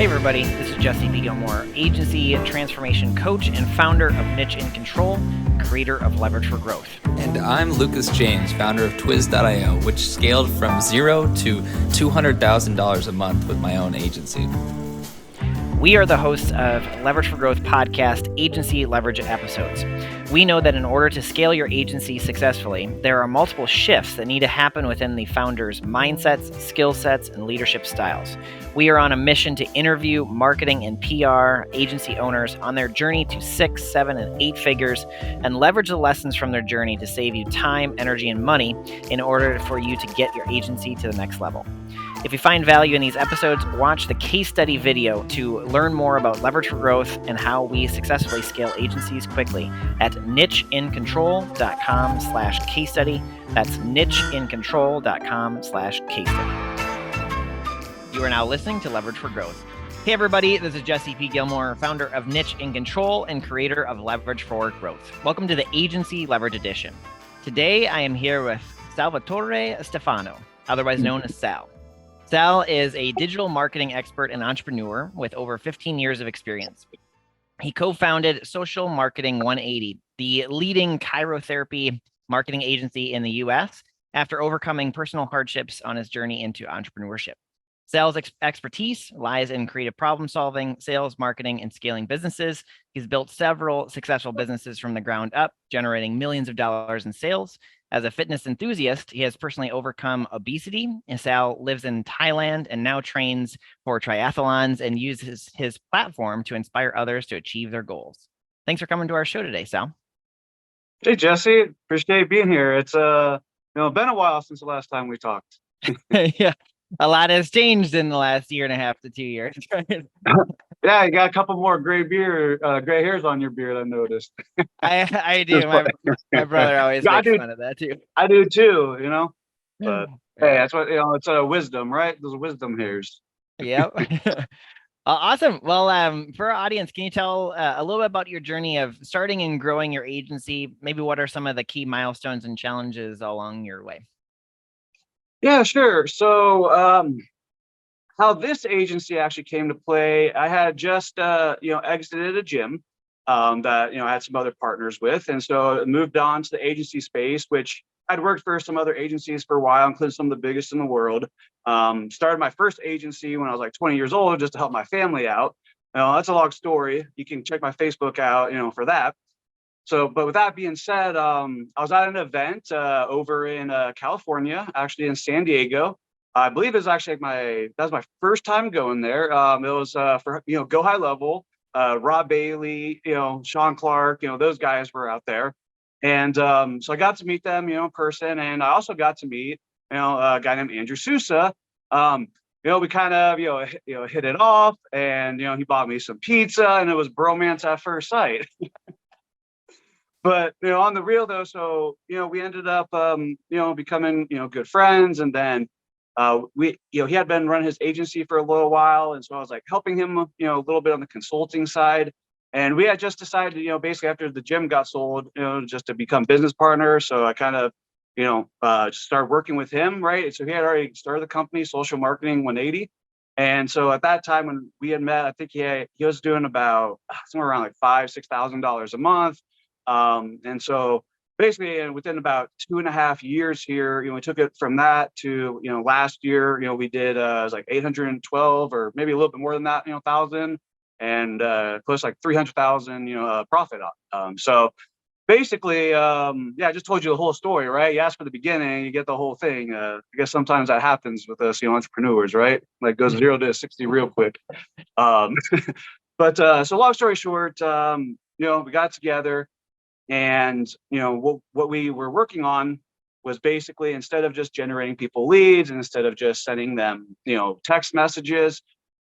Hey everybody, this is Jesse B. Gilmore, agency transformation coach and founder of Niche in Control, creator of Leverage for Growth. And I'm Lucas James, founder of Twiz.io, which scaled from $0 to $200,000 a month with my own agency. We are the hosts of Leverage for Growth podcast agency leverage episodes. We know that in order to scale your agency successfully, there are multiple shifts that need to happen within the founder's mindsets, skill sets, and leadership styles. We are on a mission to interview marketing and PR agency owners on their journey to 6, 7, and 8 figures and leverage the lessons from their journey to save you time, energy, and money in order for you to get your agency to the next level. If you find value in these episodes, watch the case study video to learn more about Leverage for Growth and how we successfully scale agencies quickly at nicheincontrol.com/case study. That's nicheincontrol.com/case study. You are now listening to Leverage for Growth. Hey everybody, this is Jesse P. Gilmore, founder of Niche in Control and creator of Leverage for Growth. Welcome to the Agency Leverage Edition. Today I am here with Salvatore Steffano, otherwise known as Sal. Sal is a digital marketing expert and entrepreneur with over 15 years of experience. He co-founded Social Marketing 180, the leading chirotherapy marketing agency in the US, after overcoming personal hardships on his journey into entrepreneurship. Sal's expertise lies in creative problem solving, sales, marketing, and scaling businesses. He's built several successful businesses from the ground up, generating millions of dollars in sales. As a fitness enthusiast, he has personally overcome obesity. And Sal lives in Thailand and now trains for triathlons and uses his platform to inspire others to achieve their goals. Thanks for coming to our show today, Sal. Hey, Jesse. Appreciate being here. It's been a while since the last time we talked. Yeah. A lot has changed in the last year and a half to 2 years. Yeah, you got a couple more gray hairs on your beard, I noticed. I do. My brother always makes fun of that too. I do too, But hey, that's what it's a wisdom, right? Those wisdom hairs. Yep. Awesome. Well, for our audience, can you tell a little bit about your journey of starting and growing your agency? Maybe what are some of the key milestones and challenges along your way? Yeah, sure. So how this agency actually came to play, I had just exited a gym that I had some other partners with, and so I moved on to the agency space, which I'd worked for some other agencies for a while, including some of the biggest in the world. Started my first agency when I was like 20 years old, just to help my family out. That's a long story. You can check my Facebook out, for that. So, but with that being said, I was at an event over in California, actually in San Diego. I believe it was actually that was my first time going there. It was for Go High Level, Rob Bailey, Sean Clark, those guys were out there, and so I got to meet them, in person, and I also got to meet a guy named Andrew Sousa. We kind of hit it off, and he bought me some pizza, and it was bromance at first sight. But on the real though, so we ended up becoming good friends, and then he had been running his agency for a little while, and so I was like helping him a little bit on the consulting side, and we had just decided basically after the gym got sold just to become business partners. So I kind of just started working with him, right? So he had already started the company Social Marketing 180, and so at that time when we had met, I think he was doing about somewhere around like $5,000-6,000 a month. And so basically within about 2.5 years here, we took it from that to, last year, we did, it was like 812 or maybe a little bit more than that, 1,000 and, close to like 300,000, profit. So basically, I just told you the whole story, right? You ask for the beginning, you get the whole thing. I guess sometimes that happens with us, entrepreneurs, right? Like goes 0 to 60 real quick. But so long story short, we got together. And, what we were working on was basically instead of just generating people leads and instead of just sending them, text messages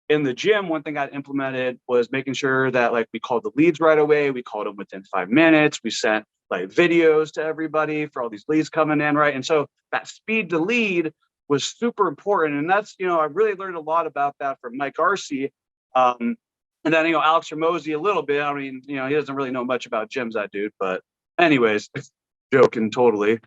in the gym, one thing I implemented was making sure that like we called the leads right away. We called them within 5 minutes. We sent like videos to everybody for all these leads coming in. Right. And so that speed to lead was super important. And that's, I really learned a lot about that from Mike Arcee. And then, Alex Ramosi a little bit. I mean, he doesn't really know much about gyms, that dude. But anyways, joking totally.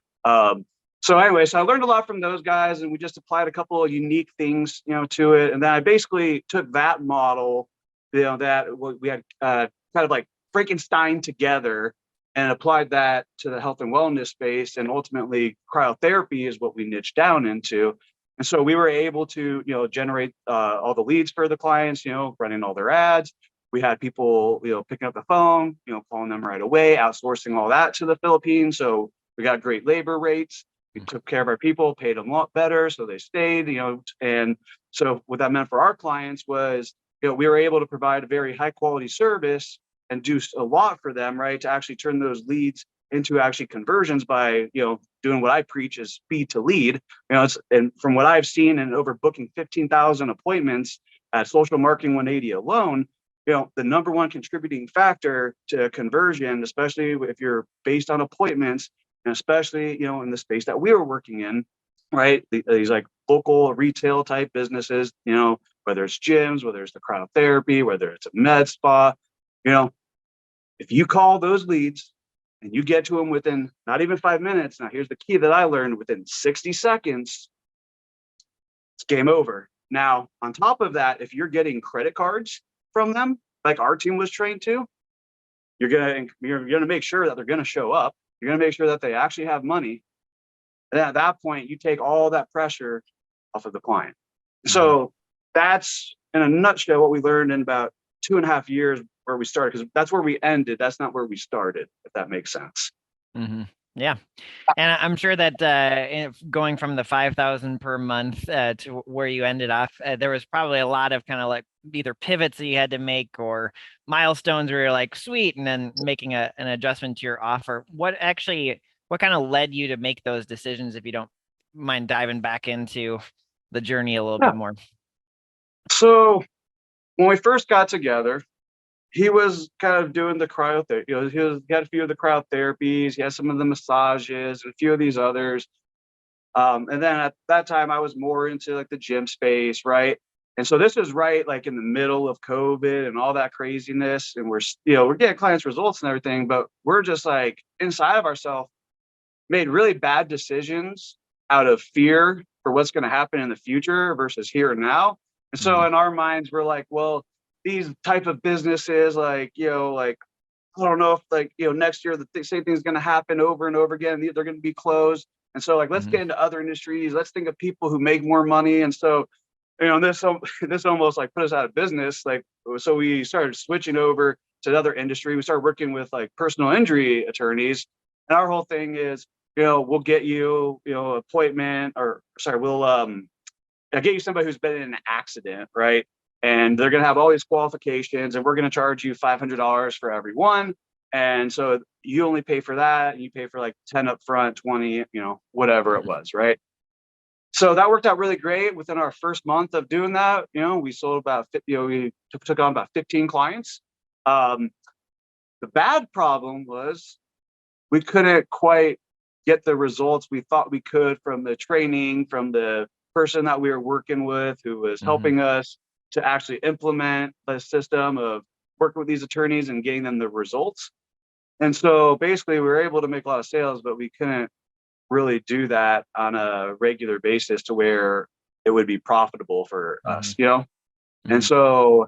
So anyway, so I learned a lot from those guys, and we just applied a couple of unique things, to it. And then I basically took that model, that we had kind of like Frankenstein together, and applied that to the health and wellness space. And ultimately, cryotherapy is what we niched down into. And so we were able to, generate all the leads for the clients, running all their ads. We had people, picking up the phone, calling them right away, outsourcing all that to the Philippines. So we got great labor rates. We took care of our people, paid them a lot better, so they stayed, and so what that meant for our clients was, we were able to provide a very high quality service and do a lot for them, right? To actually turn those leads into actually conversions by, doing what I preach is speed to lead. And from what I've seen and overbooking 15,000 appointments at Social Marketing 180 alone, the number one contributing factor to conversion, especially if you're based on appointments, and especially, in the space that we were working in, right? These like local retail type businesses, whether it's gyms, whether it's the cryotherapy, whether it's a med spa, if you call those leads and you get to them within not even 5 minutes, now here's the key that I learned: within 60 seconds, it's game over. Now, on top of that, if you're getting credit cards from them, like our team was trained to, you're gonna make sure that they're gonna show up. You're going to make sure that they actually have money. And at that point, you take all that pressure off of the client. Mm-hmm. So that's, in a nutshell, what we learned in about 2.5 years where we started, because that's where we ended. That's not where we started, if that makes sense. Mm-hmm. Yeah. And I'm sure that going from the 5,000 per month to where you ended off, there was probably a lot of kind of like either pivots that you had to make or milestones where you're like, sweet, and then making an adjustment to your offer. What kind of led you to make those decisions, if you don't mind diving back into the journey a little bit more? So when we first got together, he was kind of doing the cryotherapy. He had a few of the cryotherapies. He had some of the massages and a few of these others. And then at that time, I was more into like the gym space, right? And so this was right like in the middle of COVID and all that craziness. And we're getting clients' results and everything, but we're just like inside of ourselves made really bad decisions out of fear for what's going to happen in the future versus here and now. And so in our minds, we're like, well, these type of businesses, like, like, I don't know if like, next year the same thing's going to happen over and over again. They're going to be closed. And so like, let's get into other industries. Let's think of people who make more money. And so, this almost like put us out of business. Like, so we started switching over to another industry. We started working with like personal injury attorneys. And our whole thing is, we'll get you, appointment, or sorry, we'll I'll get you somebody who's been in an accident, right? And they're going to have all these qualifications, and we're going to charge you $500 for every one. And so you only pay for that, and you pay for like 10 up front, 20, whatever it was, right? So that worked out really great. Within our first month of doing that, we sold about 50, we took on about 15 clients. The bad problem was we couldn't quite get the results we thought we could from the training, from the person that we were working with who was helping us to actually implement the system of working with these attorneys and getting them the results. And so basically we were able to make a lot of sales, but we couldn't really do that on a regular basis to where it would be profitable for us, And so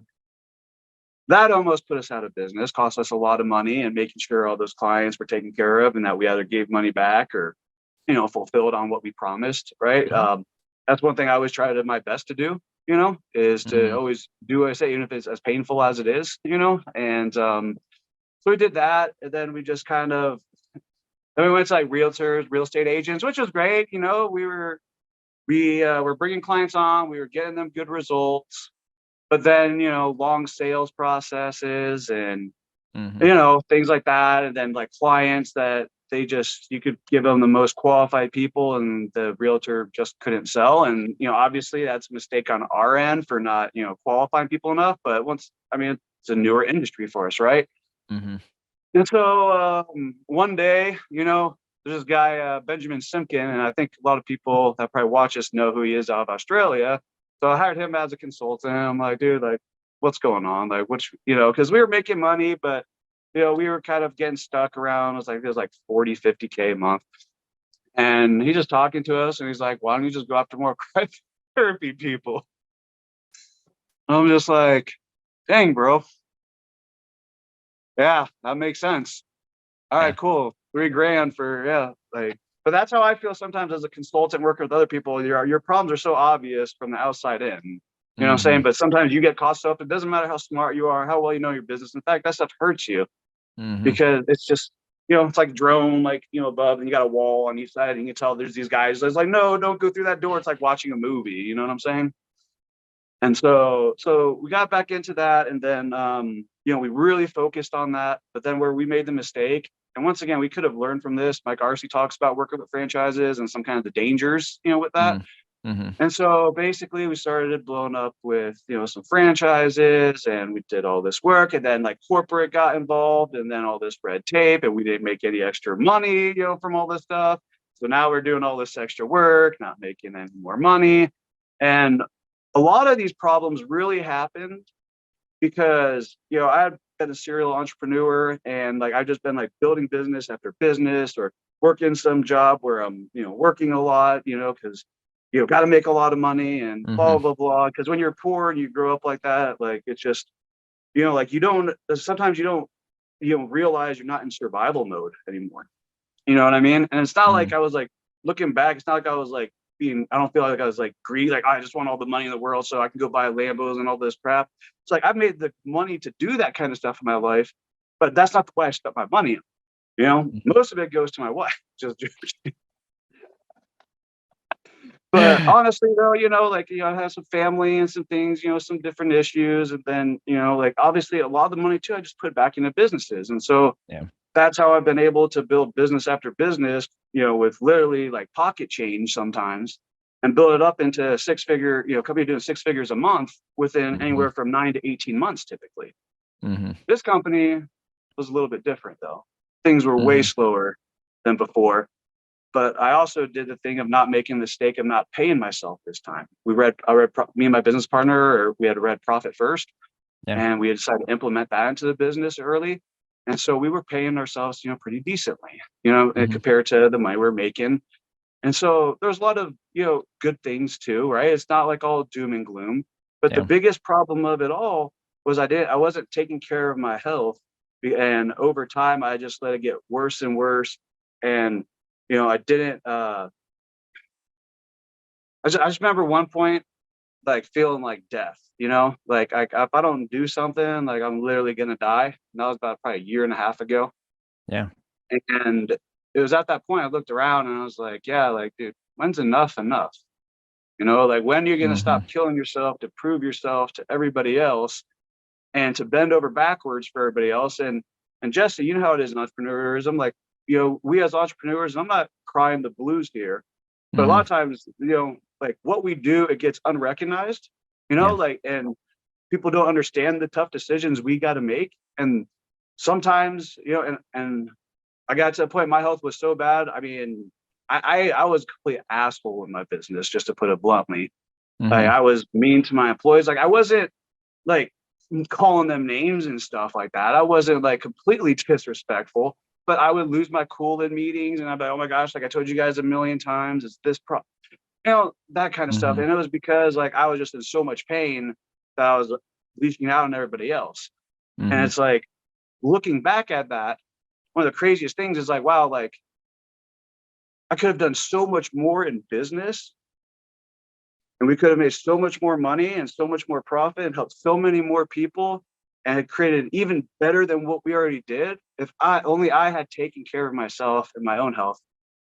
that almost put us out of business, cost us a lot of money, and making sure all those clients were taken care of and that we either gave money back or, fulfilled on what we promised, right? That's one thing I always try to my best to do, is to always do what I say, even if it's as painful as it is, and so we did that. And then we just then we went to like realtors, real estate agents, which was great. We were bringing clients on, we were getting them good results, but then, long sales processes and, things like that. And then like clients that you could give them the most qualified people and the realtor just couldn't sell. And, obviously that's a mistake on our end for not, qualifying people enough. But it's a newer industry for us, right? And so one day, there's this guy, Benjamin Simkin, and I think a lot of people that probably watch us know who he is out of Australia. So I hired him as a consultant. I'm like, dude, like, what's going on? Like, because we were making money, but, we were kind of getting stuck around. It was like 40, 50K a month. And he's just talking to us, and he's like, "Why don't you just go after more therapy people?" I'm just like, "Dang, bro. Yeah, that makes sense. All Yeah. right, cool. $3,000 for like." But that's how I feel sometimes as a consultant working with other people. Your problems are so obvious from the outside in. You know what I'm saying? Mm-hmm. But sometimes you get caught up. It doesn't matter how smart you are, how well you know your business. In fact, that stuff hurts you Mm-hmm. because it's just, it's like drone, like, above, and you got a wall on each side, and you can tell there's these guys. It's like, no, don't go through that door. It's like watching a movie. You know what I'm saying? And so we got back into that, and then we really focused on that. But then where we made the mistake, and once again, we could have learned from this. Mike Arcee talks about working with franchises and some kind of the dangers, with that. Mm-hmm. And so basically we started blowing up with, some franchises, and we did all this work, and then like corporate got involved, and then all this red tape, and we didn't make any extra money, from all this stuff. So now we're doing all this extra work, not making any more money. And a lot of these problems really happened because, I've been a serial entrepreneur, and like I've just been like building business after business, or working some job where I'm, working a lot, because got to make a lot of money, and blah Mm-hmm. blah blah. Because when you're poor and you grow up like that, like it's just, like you don't, sometimes you don't realize you're not in survival mode anymore. You know what I mean? And it's not like I was like, looking back, it's not like I was like I don't feel like I was like greedy, like, I just want all the money in the world so I can go buy Lambos and all this crap. It's like I've made the money to do that kind of stuff in my life, but that's not the way I spent my money. Mm-hmm. Most of it goes to my wife. Just But honestly though, like, I have some family and some things, some different issues. And then, like obviously a lot of the money too, I just put back into businesses. And so Yeah. that's how I've been able to build business after business, with literally like pocket change sometimes, and build it up into company doing 6 figures a month within Mm-hmm. anywhere from 9 to 18 months typically. Mm-hmm. This company was a little bit different though. Things were way Mm-hmm. slower than before. But I also did the thing of not making the mistake of not paying myself this time. Me and my business partner, or we had read Profit First, Yeah. and we had decided to implement that into the business early. And so we were paying ourselves, pretty decently, Mm-hmm. compared to the money we're making. And so there's a lot of, good things too, right? It's not like all doom and gloom. But the Yeah. biggest problem of it all was I wasn't taking care of my health. And over time, I just let it get worse and worse. And, I didn't, I just remember one point, like feeling like death, like if I don't do something, like I'm literally gonna die. And that was about probably a year and a half ago. Yeah. And it was at that point I looked around and I was like, yeah, like, dude, when's enough enough? Like when you're gonna Mm-hmm. stop killing yourself to prove yourself to everybody else, and to bend over backwards for everybody else. And Jesse, you know how it is in entrepreneurism. Like, we as entrepreneurs, and I'm not crying the blues here, but a lot Mm-hmm. of times, like what we do, it gets unrecognized, Yeah. like, and people don't understand the tough decisions we got to make. And sometimes, and I got to a point, my health was so bad. I mean, I was a complete asshole in my business, just to put it bluntly. Like, Mm-hmm. I was mean to my employees. Like, I wasn't like calling them names and stuff like that. I wasn't like completely disrespectful, but I would lose my cool in meetings, and I'd be like, oh my gosh, like I told you guys a million times, it's this that kind of stuff. Mm-hmm. And it was because like I was just in so much pain that I was leaching out on everybody else. And Mm-hmm. it's like, looking back at that, one of the craziest things is like, wow, like I could have done so much more in business, and we could have made so much more money and so much more profit and helped so many more people, and it created even better than what we already did if I had taken care of myself and my own health.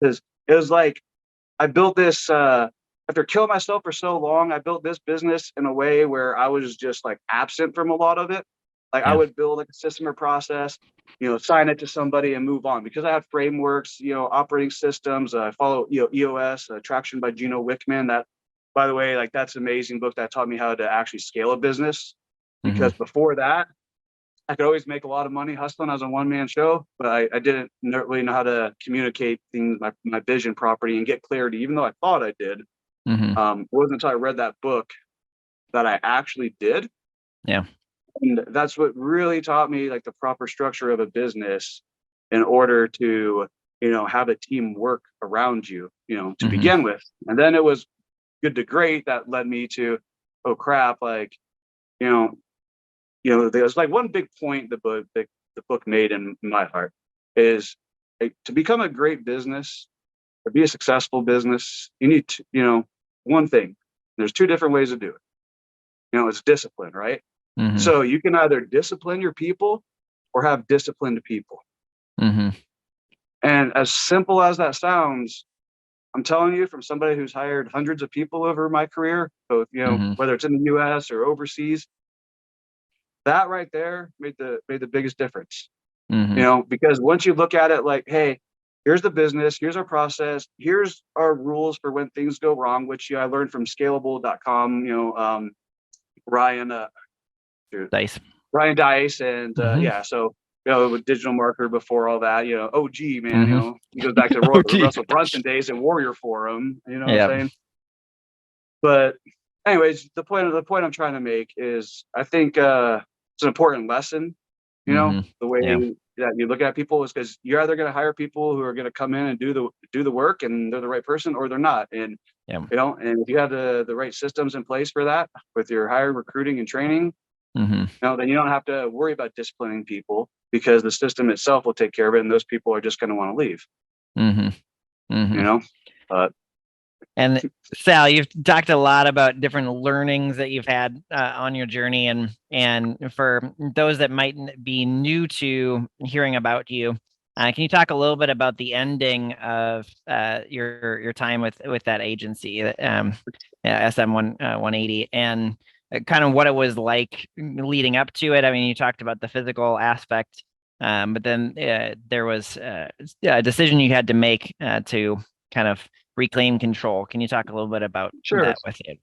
Because it was like I built this after killing myself for so long. I built this business in a way where I was just like absent from a lot of it. Like I Yeah. would build like a system or process, assign it to somebody and move on, because I have frameworks, operating systems. I follow, EOS, Traction by Gino Wickman. That, by the way, like that's an amazing book that taught me how to actually scale a business. Mm-hmm. Because before that, I could always make a lot of money hustling as a one-man show, but I didn't really know how to communicate things, my vision property, and get clarity, even though I thought I did. Mm-hmm. It wasn't until I read that book that I actually did. Yeah. And that's what really taught me like the proper structure of a business in order to, have a team work around you, to begin with. And then it was good to great that led me to, oh crap, like, there's like one big point the book made in my heart is, like, to become a great business or be a successful business, you need to, one thing. There's two different ways to do it. It's discipline, right? So you can either discipline your people or have disciplined people. And as simple as that sounds, I'm telling you, from somebody who's hired hundreds of people over my career, both, whether it's in the US or overseas, that right there made the biggest difference. Because once you look at it like, hey, here's the business, here's our process, here's our rules for when things go wrong, which I learned from scalable.com, Ryan Dice, and so with digital marketer before all that, OG man, he goes back to Russell Brunson days and Warrior Forum, what I'm saying? But anyways, the point I'm trying to make is, I think it's an important lesson, the way that you look at people is because you're either going to hire people who are going to come in and do the work and they're the right person, or they're not. And and if you have the right systems in place for that with your hiring, recruiting, and training, then you don't have to worry about disciplining people, because the system itself will take care of it, and those people are just going to want to leave. And Sal, you've talked a lot about different learnings that you've had on your journey, and for those that might be new to hearing about you, can you talk a little bit about the ending of your time with that agency, SM 180, and kind of what it was like leading up to it? I mean, you talked about the physical aspect, but then there was a decision you had to make to kind of reclaim control. Can you talk a little bit about that with you?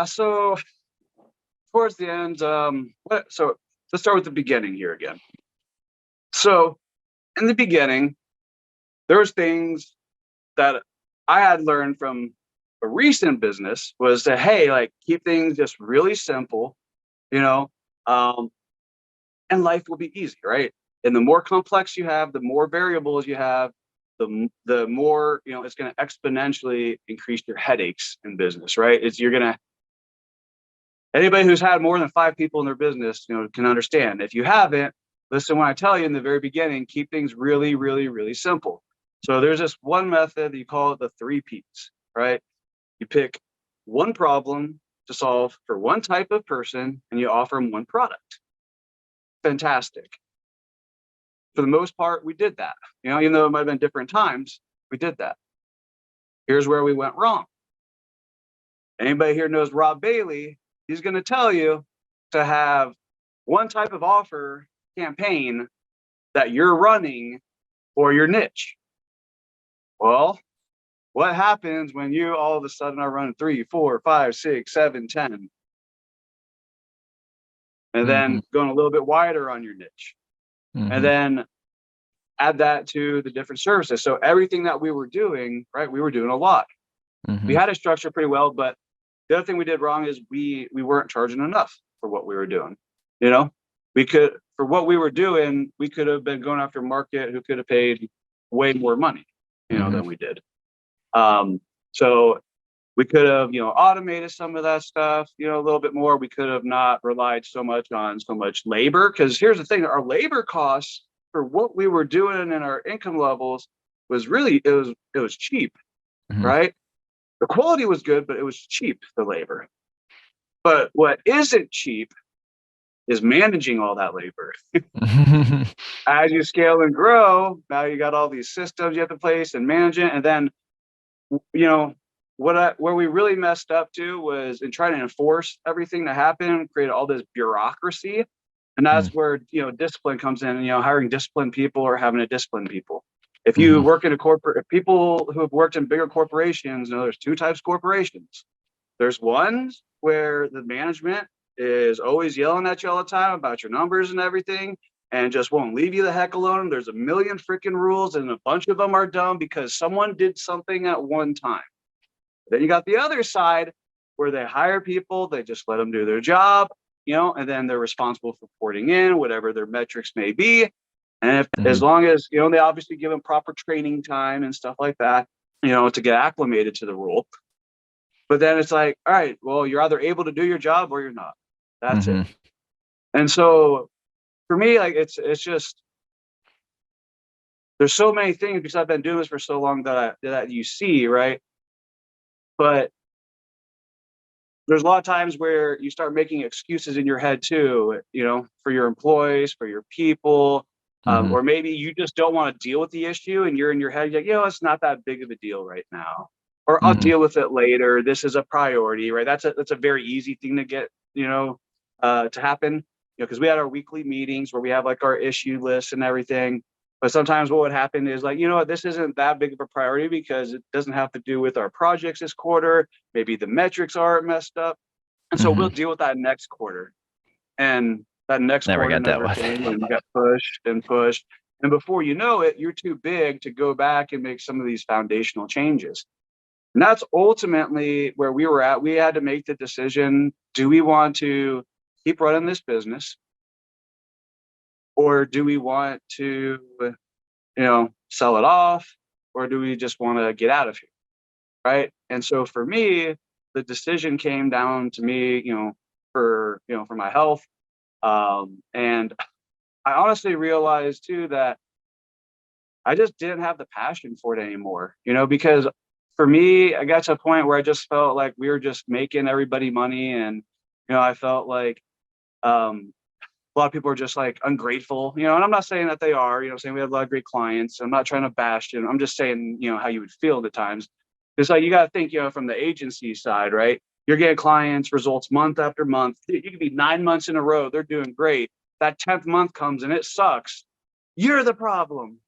So towards the end, so let's start with the beginning here again. So in the beginning, there was things that I had learned from a recent business, was that, hey, like, keep things just really simple, and life will be easy, right? And the more complex you have, the more variables you have, the more, it's going to exponentially increase your headaches in business, right? Anybody who's had more than 5 people in their business, can understand. If you haven't, listen when I tell you in the very beginning, keep things really, really, really simple. So there's this one method, you call it the 3 Ps, right? You pick one problem to solve for one type of person, and you offer them one product. Fantastic. For the most part, we did that. Even though it might have been different times, we did that. Here's where we went wrong. Anybody here knows Rob Bailey? He's going to tell you to have one type of offer campaign that you're running for your niche. Well, what happens when you all of a sudden are running 3, 4, 5, 6, 7, 10, and then going a little bit wider on your niche? And then add that to the different services. So everything that we were doing, right, we were doing a lot. We had a structure pretty well, but the other thing we did wrong is we weren't charging enough for what we were doing. For what we were doing, we could have been going after a market who could have paid way more money, than we did. So we could have, automated some of that stuff, a little bit more. We could have not relied so much on so much labor, because here's the thing: our labor costs for what we were doing and our income levels was really, it was cheap, right? The quality was good, but it was cheap, the labor. But what isn't cheap is managing all that labor. As you scale and grow, now you got all these systems you have to place and manage it. And then, where we really messed up to was in trying to enforce everything to happen, create all this bureaucracy. And that's where, discipline comes in, hiring disciplined people or having to discipline people. If you work in people who have worked in bigger corporations, there's 2 types of corporations. There's ones where the management is always yelling at you all the time about your numbers and everything, and just won't leave you the heck alone. There's a million freaking rules, and a bunch of them are dumb because someone did something at one time. Then you got the other side where they hire people, they just let them do their job, and then they're responsible for reporting in whatever their metrics may be. And as long as, they obviously give them proper training time and stuff like that, to get acclimated to the role. But then it's like, all right, well, you're either able to do your job or you're not. That's it. And so for me, like, it's just, there's so many things because I've been doing this for so long that you see, right? But there's a lot of times where you start making excuses in your head too, for your employees, for your people, or maybe you just don't want to deal with the issue and you're in your head, you're like, it's not that big of a deal right now, or I'll deal with it later. This is a priority, right? That's a very easy thing to get, to happen, because we had our weekly meetings where we have like our issue list and everything. But sometimes what would happen is like, this isn't that big of a priority because it doesn't have to do with our projects this quarter. Maybe the metrics aren't messed up. And so we'll deal with that next quarter. And that next quarter never came, and got pushed and pushed. And before you know it, you're too big to go back and make some of these foundational changes. And that's ultimately where we were at. We had to make the decision, do we want to keep running this business? Or do we want to, sell it off? Or do we just want to get out of here? Right. And so for me, the decision came down to me, for my health. And I honestly realized too that I just didn't have the passion for it anymore, because for me, I got to a point where I just felt like we were just making everybody money. And, I felt like, a lot of people are just like ungrateful, and I'm not saying that they are, saying we have a lot of great clients. I'm not trying to bash them. I'm just saying, how you would feel at times. It's like, you got to think, from the agency side, right? You're getting clients results month after month. You could be 9 months in a row. They're doing great. That 10th month comes and it sucks. You're the problem.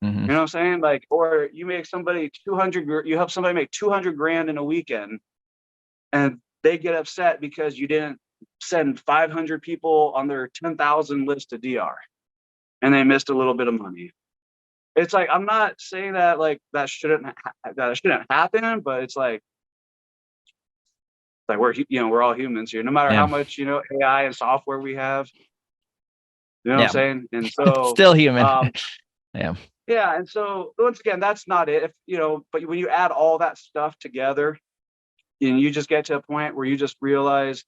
You know what I'm saying? Like, or you make somebody you help somebody make 200 grand in a weekend and they get upset because you didn't send 500 people on their 10,000 list to DR and they missed a little bit of money. It's like, I'm not saying that like that shouldn't happen, but it's like we're all humans here, no matter how much, AI and software we have, what I'm saying? And so still human. Yeah. And so once again, that's not it. But when you add all that stuff together and you just get to a point where you just realize,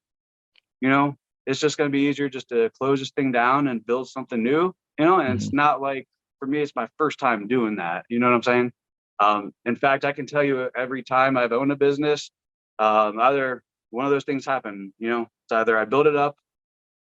it's just going to be easier just to close this thing down and build something new, and it's not like, for me, it's my first time doing that. You know what I'm saying? In fact, I can tell you every time I've owned a business, either one of those things happen, it's either I build it up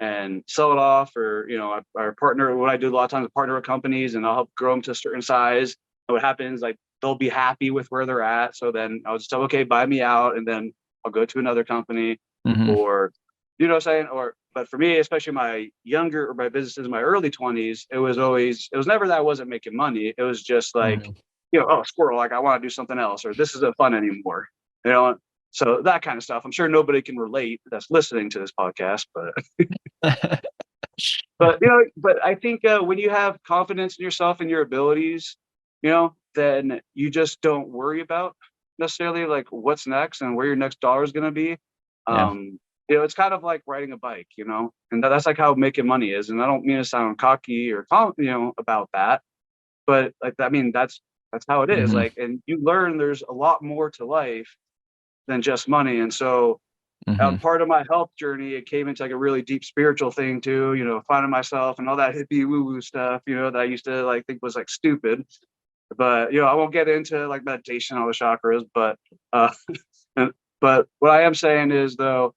and sell it off, or, our partner, what I do a lot of times, I partner with companies and I'll help grow them to a certain size. And what happens, like, they'll be happy with where they're at. So then I'll just tell, okay, buy me out. And then I'll go to another company or, you know what I'm saying? But for me, especially my businesses in my early 20s, it was never that I wasn't making money. It was just like, squirrel, like I want to do something else, or this isn't fun anymore, so that kind of stuff. I'm sure nobody can relate that's listening to this podcast, but, but I think when you have confidence in yourself and your abilities, then you just don't worry about necessarily like what's next and where your next dollar is going to be. It's kind of like riding a bike, and that's like how making money is. And I don't mean to sound cocky or, about that, but like, I mean, that's how it is. Like, and you learn there's a lot more to life than just money. And so part of my health journey, it came into like a really deep spiritual thing too, finding myself and all that hippie woo-woo stuff, that I used to like think was like stupid. But, I won't get into like meditation, all the chakras, but but what I am saying is, though,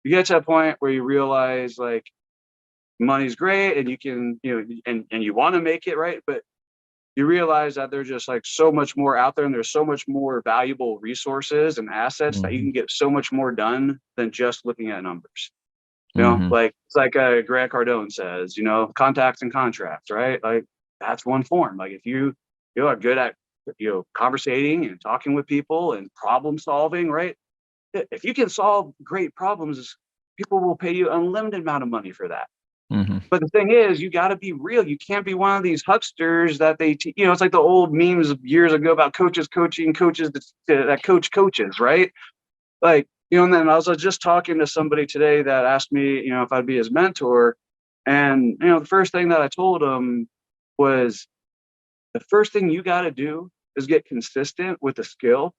you get to a point where you realize like money's great and you can, and you want to make it, right? But you realize that there's just like so much more out there, and there's so much more valuable resources and assets that you can get so much more done than just looking at numbers. Like it's like Grant Cardone says, contacts and contracts, right? Like that's one form. Like if you are good at conversating and talking with people and problem solving, right? If you can solve great problems, people will pay you an unlimited amount of money for that. But the thing is, you got to be real. You can't be one of these hucksters that it's like the old memes of years ago about coaches coaching coaches that coach coaches, right? Like, and then I was just talking to somebody today that asked me, if I'd be his mentor. And, the first thing that I told him was, the first thing you got to do is get consistent with the skill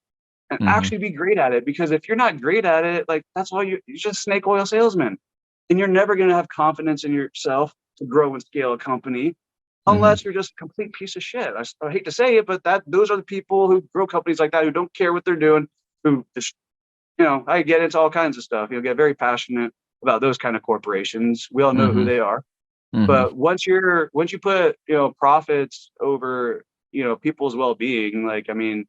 and Mm-hmm. actually be great at it. Because if you're not great at it, like, that's why you're just snake oil salesman, and you're never going to have confidence in yourself to grow and scale a company Mm-hmm. unless you're just a complete piece of shit. I hate to say it, but those are the people who grow companies like that, who don't care what they're doing, who just, I get into all kinds of stuff. Get very passionate about those kind of corporations. We all know who Mm-hmm. they are. Mm-hmm. But once you put, profits over, people's well-being, like, I mean,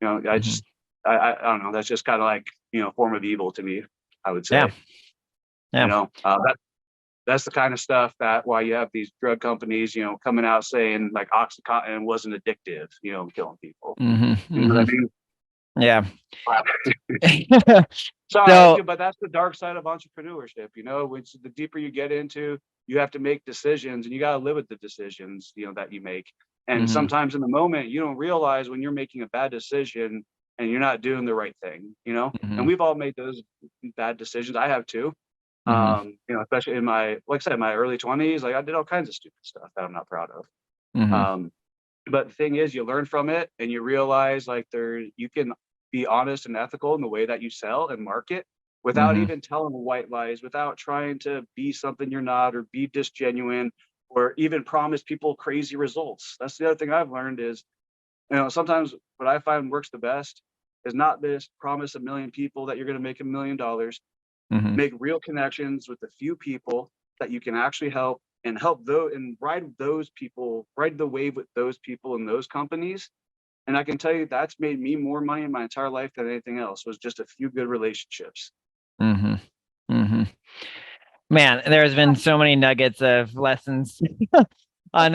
I Mm-hmm. just, I don't know. That's just kind of like, form of evil to me, I would Yeah. say. Yeah. That's the kind of stuff that why you have these drug companies, coming out saying like OxyContin wasn't addictive, killing people. Mm-hmm. You know what I Mm-hmm. mean? Yeah. Sorry, So, but that's the dark side of entrepreneurship, which the deeper you get into, you have to make decisions, and you got to live with the decisions, that you make. And mhm, sometimes in the moment, you don't realize when you're making a bad decision and you're not doing the right thing. And mhm, we've all made those bad decisions. I have too. mhm, Especially in like I said, my early 20s, like I did all kinds of stupid stuff that I'm not proud of. mhm, Um, but the thing is, you learn from it and you realize like you can be honest and ethical in the way that you sell and market without mhm, even telling white lies, without trying to be something you're not or be disgenuine or even promise people crazy results. That's the other thing I've learned is, sometimes what I find works the best is not this promise a million people that you're going to make $1 million. mhm, Make real connections with the few people that you can actually help, and help those and ride the wave with those people in those companies. And I can tell you that's made me more money in my entire life than anything else, was just a few good relationships. mhm, mhm. Man, there's been so many nuggets of lessons on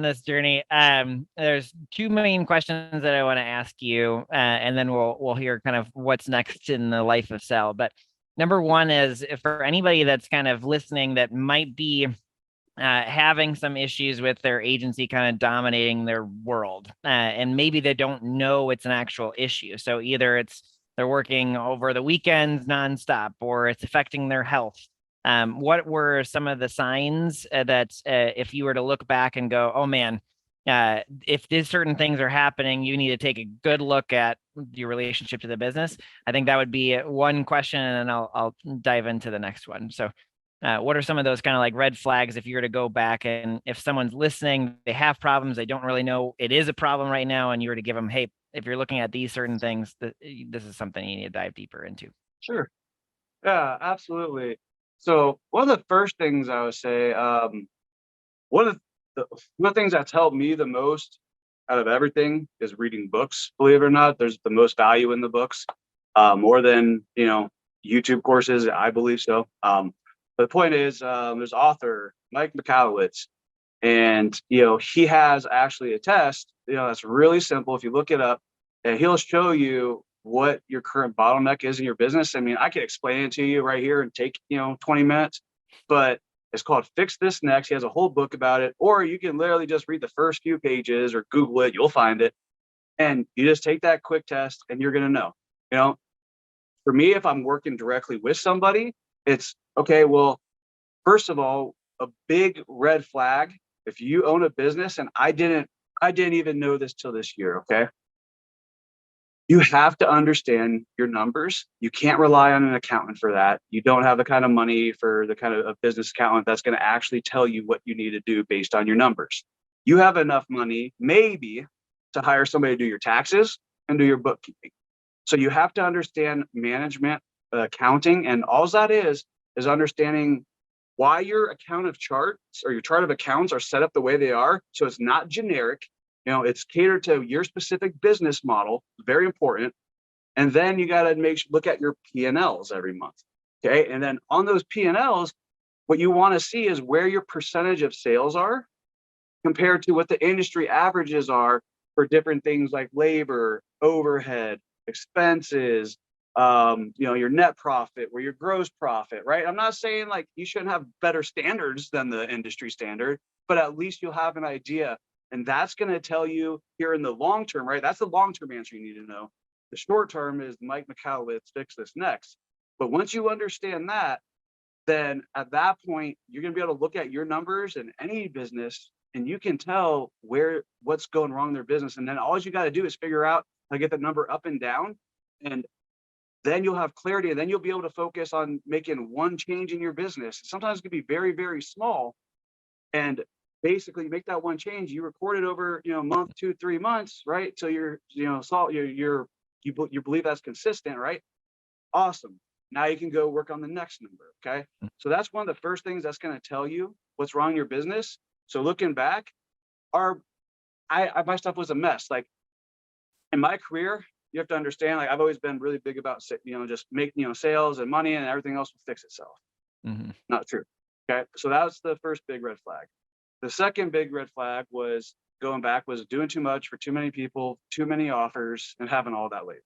this journey. There's two main questions that I want to ask you, and then we'll hear kind of what's next in the life of Sal. But number one is, if for anybody that's kind of listening that might be having some issues with their agency kind of dominating their world, and maybe they don't know it's an actual issue. So either they're working over the weekends nonstop, or it's affecting their health. What were some of the signs that if you were to look back and go, oh man, if these certain things are happening, you need to take a good look at your relationship to the business? I think that would be one question, and I'll dive into the next one. So what are some of those kind of like red flags if you were to go back, and if someone's listening, they have problems, they don't really know it is a problem right now, and you were to give them, hey, if you're looking at these certain things, this is something you need to dive deeper into? Sure. Yeah, absolutely. So one of the first things I would say, one of one of the things that's helped me the most out of everything is reading books. Believe it or not, there's the most value in the books, more than YouTube courses. I believe so. But the point is, there's author Mike McCallowitz, and he has actually a test. That's really simple. If you look it up, and he'll show you what your current bottleneck is in your business. I mean, I could explain it to you right here and take 20 minutes, but it's called Fix This Next. He has a whole book about it, or you can literally just read the first few pages or Google it. You'll find it, and you just take that quick test, and you're gonna know. You know, for me, if I'm working directly with somebody, it's okay. Well, first of all, a big red flag. If you own a business, and I didn't even know this till this year. Okay, you have to understand your numbers. You can't rely on an accountant for that. You don't have the kind of money for the kind of a business accountant that's going to actually tell you what you need to do based on your numbers. You have enough money, maybe, to hire somebody to do your taxes and do your bookkeeping. So you have to understand management, accounting, and all that is understanding why your account of charts or your chart of accounts are set up the way they are. So it's not generic. It's catered to your specific business model. Very important. And then you got to look at your P&Ls every month. Okay. And then on those P&Ls, what you want to see is where your percentage of sales are compared to what the industry averages are for different things like labor, overhead, expenses, your net profit, or your gross profit, right? I'm not saying like you shouldn't have better standards than the industry standard, but at least you'll have an idea. And that's going to tell you here in the long term, right? That's the long-term answer you need to know. The short term is Mike McCallowitz Fix This Next. But once you understand that, then at that point, you're going to be able to look at your numbers in any business and you can tell what's going wrong in their business. And then all you got to do is figure out how to get the number up and down. And then you'll have clarity, and then you'll be able to focus on making one change in your business. Sometimes it can be very, very small. And basically make that one change. You record it over, a month, 2, 3 months, right? So you believe that's consistent, right? Awesome. Now you can go work on the next number. Okay. So that's one of the first things that's going to tell you what's wrong in your business. So looking back, my stuff was a mess. Like in my career, you have to understand, like I've always been really big about, just make, sales and money and everything else will fix itself. Mm-hmm. Not true. Okay. So that was the first big red flag. The second big red flag was doing too much for too many people, too many offers, and having all that labor.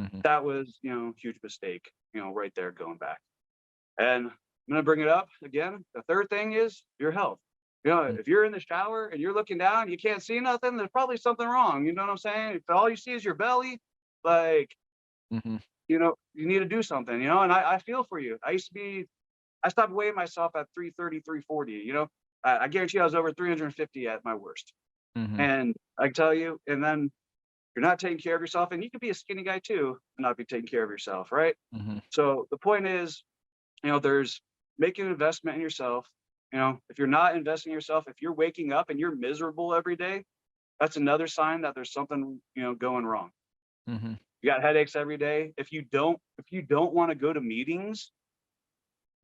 Mm-hmm. That was, huge mistake, right there going back. And I'm going to bring it up again. The third thing is your health. If you're in the shower and you're looking down, you can't see nothing, there's probably something wrong. You know what I'm saying? If all you see is your belly, like, Mm-hmm. you need to do something, and I feel for you. I stopped weighing myself at 330, 340, I guarantee I was over 350 at my worst. Mm-hmm. And I can tell you, and then you're not taking care of yourself, and you could be a skinny guy too and not be taking care of yourself, right? Mm-hmm. So the point is, there's making an investment in yourself. If you're not investing in yourself, if you're waking up and you're miserable every day, that's another sign that there's something, going wrong. Mm-hmm. You got headaches every day. If you don't want to go to meetings,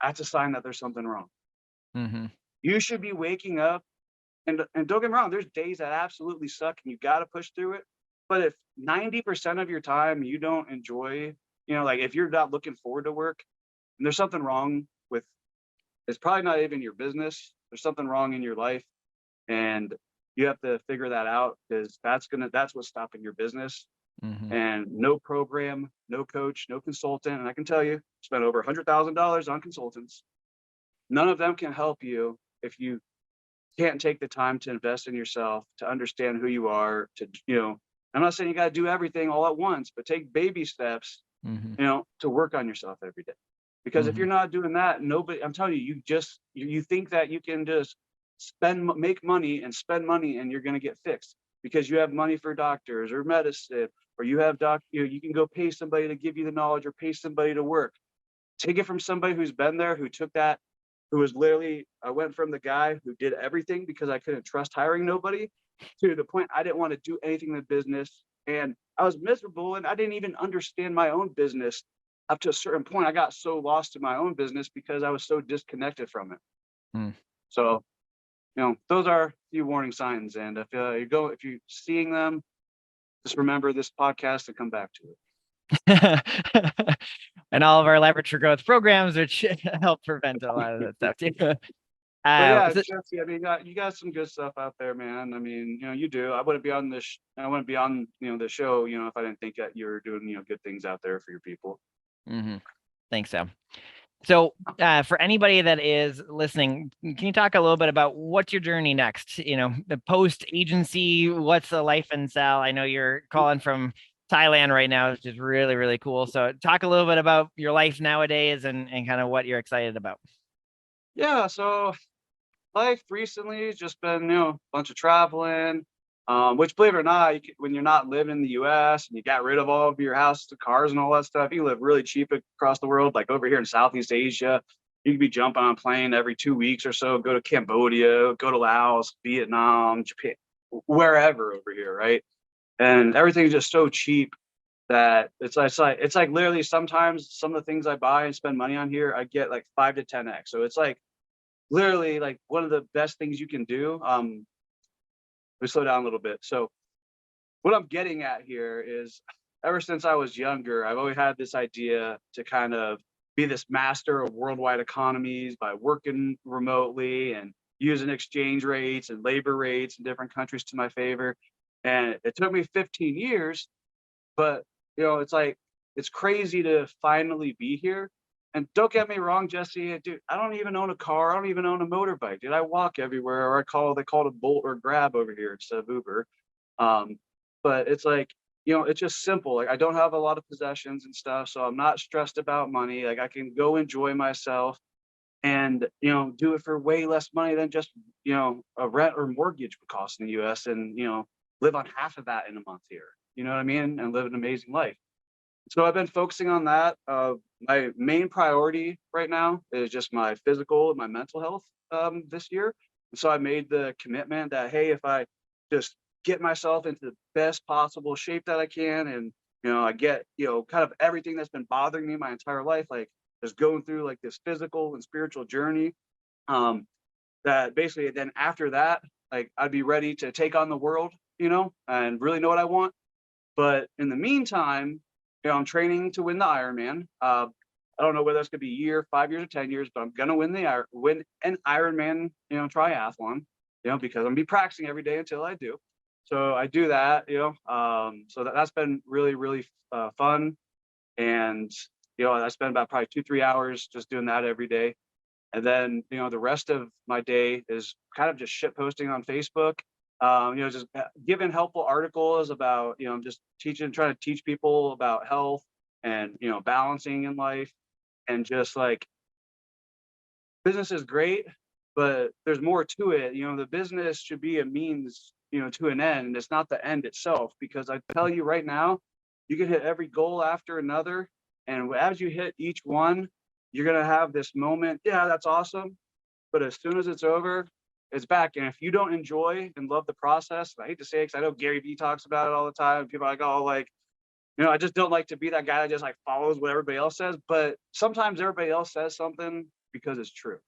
that's a sign that there's something wrong. Mm-hmm. You should be waking up, and don't get me wrong, there's days that absolutely suck and you got to push through it. But if 90% of your time you don't enjoy, like if you're not looking forward to work, and there's something wrong with, it's probably not even your business. There's something wrong in your life, and you have to figure that out, because that's what's stopping your business. Mm-hmm. And no program, no coach, no consultant. And I can tell you, spent over $100,000 on consultants. None of them can help you if you can't take the time to invest in yourself, to understand who you are, I'm not saying you got to do everything all at once, but take baby steps, Mm-hmm. to work on yourself every day. Because if you're not doing that, I'm telling you, you think that you can just make money and spend money and you're going to get fixed because you have money for doctors or medicine, or you have you can go pay somebody to give you the knowledge or pay somebody to work. Take it from somebody who's been there, who took that, who was literally, I went from the guy who did everything because I couldn't trust hiring nobody, to the point I didn't want to do anything in the business. And I was miserable and I didn't even understand my own business up to a certain point. I got so lost in my own business because I was so disconnected from it. Mm. So, those are a few warning signs. And if you're seeing them, just remember this podcast and come back to it. And all of our leverage for growth programs, which help prevent a lot of that stuff too. But yeah, Jesse, I mean, you got some good stuff out there, man. I mean, you do. I wouldn't be on this. I wouldn't be on, the show, if I didn't think that you were doing, good things out there for your people. Mm-hmm. Thanks, Sam. So for anybody that is listening, can you talk a little bit about what's your journey next? The post agency, what's the life in Sal? I know you're calling from Thailand right now, which is really, really cool. So talk a little bit about your life nowadays and kind of what you're excited about. Yeah. So life recently has just been, a bunch of traveling, which, believe it or not, when you're not living in the US and you got rid of all of your house, the cars and all that stuff, you live really cheap across the world. Like over here in Southeast Asia, you could be jumping on a plane every 2 weeks or so, go to Cambodia, go to Laos, Vietnam, Japan, wherever over here, right? And everything's just so cheap that it's like literally sometimes some of the things I buy and spend money on here, I get like 5 to 10x. So it's like literally like one of the best things you can do. We slow down a little bit. So what I'm getting at here is, ever since I was younger, I've always had this idea to kind of be this master of worldwide economies by working remotely and using exchange rates and labor rates in different countries to my favor. And it took me 15 years, but it's crazy to finally be here. And don't get me wrong, Jesse, dude, I don't even own a car. I don't even own a motorbike, dude. I walk everywhere, or they call it a Bolt or Grab over here instead of Uber. But it's like, it's just simple. Like I don't have a lot of possessions and stuff, so I'm not stressed about money. Like I can go enjoy myself. and, do it for way less money than just, a rent or mortgage would cost in the US, and, live on half of that in a month here. You know what I mean? And live an amazing life. So I've been focusing on that. My main priority right now is just my physical and my mental health this year. And so I made the commitment that, hey, if I just get myself into the best possible shape that I can, and I get kind of everything that's been bothering me my entire life, like just going through like this physical and spiritual journey, that basically then after that, like I'd be ready to take on the world, and really know what I want. But in the meantime, I'm training to win the Ironman. I don't know whether that's gonna be a year, 5 years, or 10 years, but I'm gonna win an Ironman, triathlon, because I'm gonna be practicing every day until I do. So I do that, so that's been really, really fun. And I spend about probably 2-3 hours just doing that every day. And then, the rest of my day is kind of just shit posting on Facebook, just giving helpful articles about, just trying to teach people about health and, balancing in life. And just like, business is great, but there's more to it. The business should be a means, to an end. And it's not the end itself, because I tell you right now, you can hit every goal after another. And as you hit each one, you're going to have this moment. Yeah, that's awesome. But as soon as it's over, it's back. And if you don't enjoy and love the process, I hate to say it, because I know Gary Vee talks about it all the time. People are like, oh, like, I just don't like to be that guy that just like follows what everybody else says. But sometimes everybody else says something because it's true.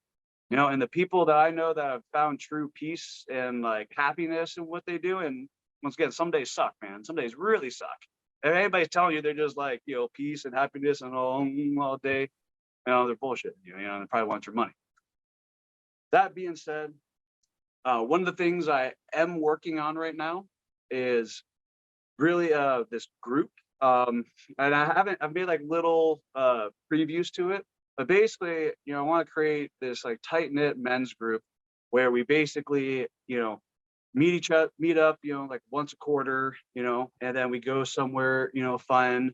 And the people that I know that have found true peace and like happiness in what they do. And once again, some days suck, man. Some days really suck. If anybody's telling you they're just like, peace and happiness and all day, they're bullshit. They probably want your money. That being said, one of the things I am working on right now is really this group. And I've made like little previews to it, but basically, I want to create this like tight knit men's group where we basically, meet up, like once a quarter, and then we go somewhere, fun,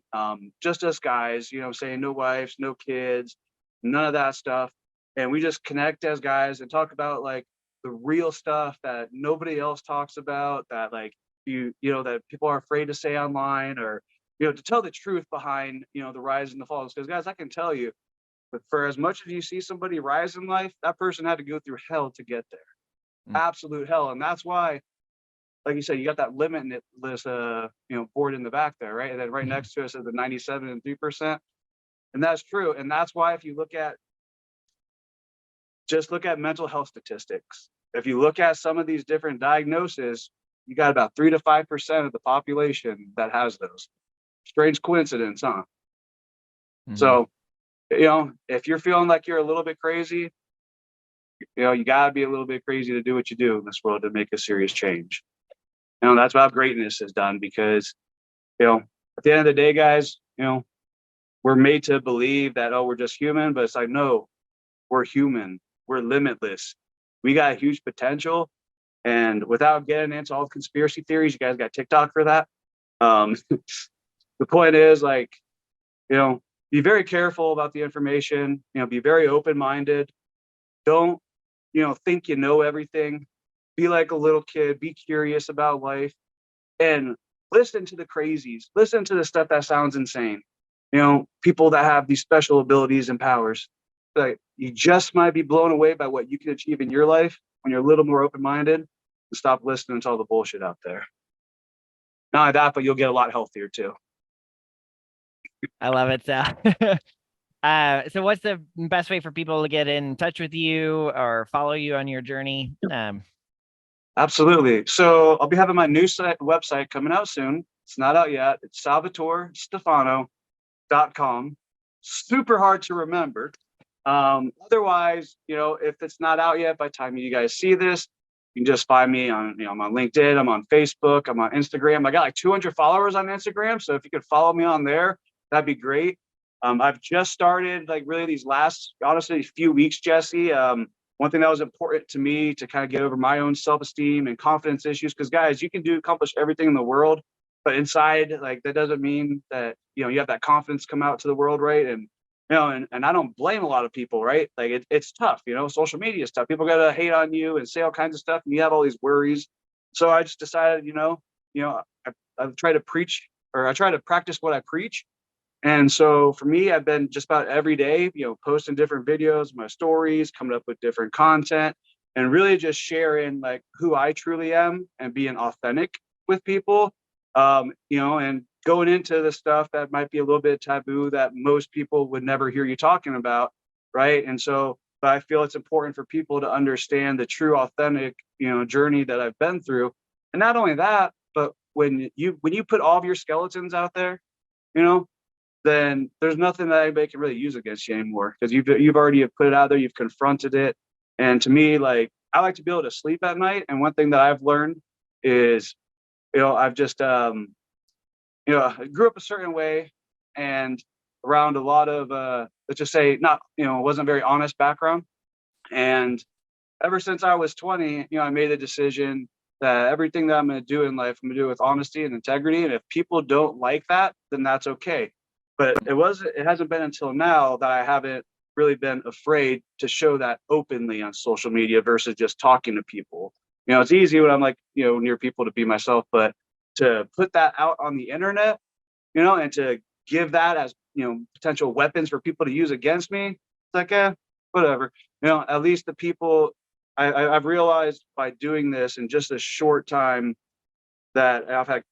just us guys, saying no wives, no kids, none of that stuff. And we just connect as guys and talk about like the real stuff that nobody else talks about, that like that people are afraid to say online, or to tell the truth behind the rise and the falls. Because guys, I can tell you, but for as much as you see somebody rise in life, that person had to go through hell to get there. Absolute hell. And that's why, like you said, you got that limitless board in the back there, right? And then right next to us is the 97 and 3%. And that's true. And that's why if you look at mental health statistics, if you look at some of these different diagnoses, you got about 3 to 5% of the population that has those. Strange coincidence, huh? Mm-hmm. So, if you're feeling like you're a little bit crazy, you gotta be a little bit crazy to do what you do in this world to make a serious change. That's what greatness is done, because, at the end of the day, guys, we're made to believe that, we're just human, but it's like, no, we're human. We're limitless. We got huge potential. And without getting into all the conspiracy theories, you guys got TikTok for that. The point is, like, be very careful about the information, be very open-minded. Don't, think you know everything. Be like a little kid, be curious about life, and listen to the crazies, listen to the stuff that sounds insane. People that have these special abilities and powers. Like, you just might be blown away by what you can achieve in your life when you're a little more open-minded, and stop listening to all the bullshit out there. Not only that, but you'll get a lot healthier too. I love it, Sal. So what's the best way for people to get in touch with you or follow you on your journey? Absolutely. So I'll be having my new website coming out soon. It's not out yet. It's salvatoresteffano.com. Super hard to remember. Otherwise, if it's not out yet by the time you guys see this, you can just find me on, I'm on LinkedIn, I'm on Facebook, I'm on Instagram. I got like 200 followers on Instagram. So if you could follow me on there, that'd be great. I've just started like really these last, honestly, few weeks, Jesse. One thing that was important to me to kind of get over my own self-esteem and confidence issues, because guys, you can accomplish everything in the world, but inside, like, that doesn't mean that, you have that confidence come out to the world, right? And and I don't blame a lot of people, right? Like it's tough, social media is tough. People got to hate on you and say all kinds of stuff, and you have all these worries. So I just decided, I try to preach, or I try to practice what I preach. And so for me, I've been just about every day, posting different videos, my stories, coming up with different content, and really just sharing like who I truly am and being authentic with people. And going into the stuff that might be a little bit taboo that most people would never hear you talking about, right? And so, but I feel it's important for people to understand the true, authentic, journey that I've been through. And not only that, but when you put all of your skeletons out there, then there's nothing that anybody can really use against you anymore, because you've already put it out there, you've confronted it. And to me, like, I like to be able to sleep at night. And one thing that I've learned is, I've just I grew up a certain way and around a lot of let's just say wasn't very honest background. And ever since I was 20, I made a decision that everything that I'm going to do in life, I'm going to do it with honesty and integrity. And if people don't like that, then that's okay. But it hasn't been until now that I haven't really been afraid to show that openly on social media versus just talking to people. It's easy when I'm like, near people to be myself, but to put that out on the internet, and to give that as, potential weapons for people to use against me, it's like, whatever. At least the people I've realized by doing this in just a short time that I've had,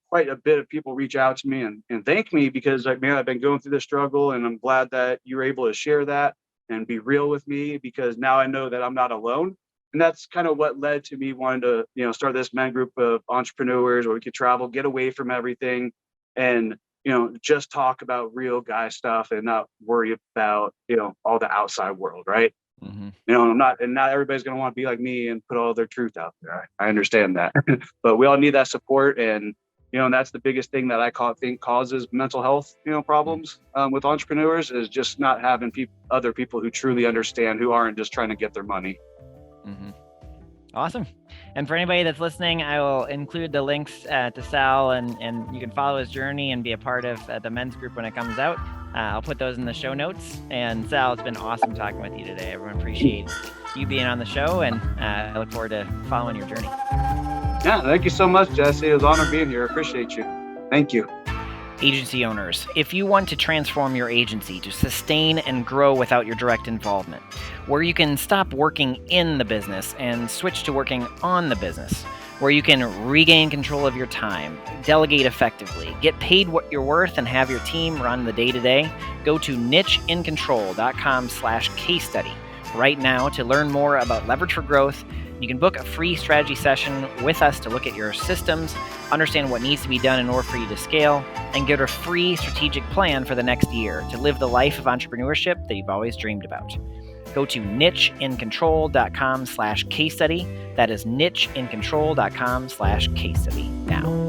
quite a bit of people reach out to me and thank me, because like, man, I've been going through the struggle, and I'm glad that you were able to share that and be real with me, because now I know that I'm not alone. And that's kind of what led to me wanting to, start this men group of entrepreneurs where we could travel, get away from everything, and, just talk about real guy stuff and not worry about, all the outside world. Right. Mm-hmm. And not everybody's going to want to be like me and put all their truth out there. I understand that, but we all need that support. And, and that's the biggest thing that I think causes mental health, problems with entrepreneurs, is just not having other people who truly understand, who aren't just trying to get their money. Mm-hmm. Awesome. And for anybody that's listening, I will include the links to Sal, and you can follow his journey and be a part of the men's group when it comes out. I'll put those in the show notes. And Sal, it's been awesome talking with you today. Everyone appreciates you being on the show, and I look forward to following your journey. Yeah, thank you so much, Jesse. It was an honor being here. I appreciate you. Thank you. Agency owners, if you want to transform your agency to sustain and grow without your direct involvement, where you can stop working in the business and switch to working on the business, where you can regain control of your time, delegate effectively, get paid what you're worth, and have your team run the day-to-day, go to nicheincontrol.com/case study right now to learn more about Leverage for Growth. You can book a free strategy session with us to look at your systems, understand what needs to be done in order for you to scale, and get a free strategic plan for the next year to live the life of entrepreneurship that you've always dreamed about. Go to nicheincontrol.com/case study. That is nicheincontrol.com/case study now.